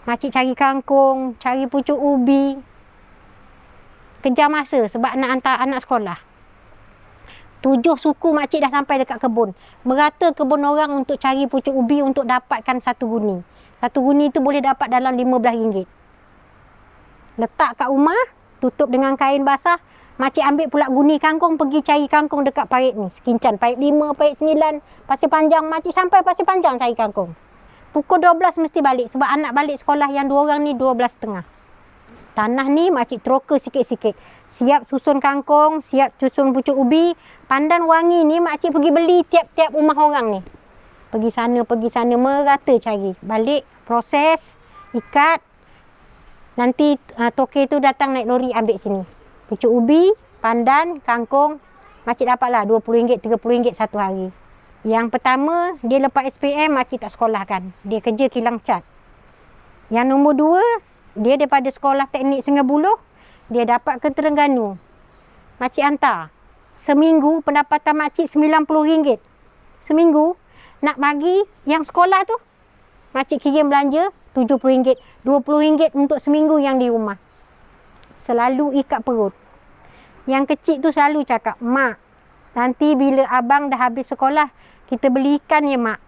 Makcik cari kangkung, cari pucuk ubi. Kejar masa sebab nak hantar anak sekolah. 7 suku makcik dah sampai dekat kebun. Merata kebun orang untuk cari pucuk ubi untuk dapatkan 1 guni. 1 guni tu boleh dapat dalam RM15. Letak kat rumah, tutup dengan kain basah. Makcik ambil pula guni kangkung, pergi cari kangkung dekat parit ni. Sekincan, parit 5, parit 9, Pasir Panjang. Makcik sampai Pasir Panjang cari kangkung. Pukul 12 mesti balik sebab anak balik sekolah yang 2 orang ni 12.30. Tanah ni makcik teroka sikit-sikit. Siap susun kangkung, siap susun pucuk ubi. Pandan wangi ni makcik pergi beli tiap-tiap rumah orang ni. Pergi sana, merata cari. Balik, proses, ikat. Nanti toke tu datang naik lori ambil sini. Pucuk ubi, pandan, kangkung. Makcik dapatlah RM20, RM30 satu hari. Yang pertama, dia lepas SPM, makcik tak sekolahkan. Dia kerja kilang cat. Yang nombor 2, dia daripada sekolah teknik Sungai Buloh, dia dapat ke Terengganu. Makcik hantar. Seminggu pendapatan makcik RM90. Seminggu nak bagi yang sekolah tu, makcik kirim belanja RM70. RM20 untuk seminggu yang di rumah. Selalu ikat perut. Yang kecil tu selalu cakap, "Mak, nanti bila abang dah habis sekolah, kita beli ikan ya mak."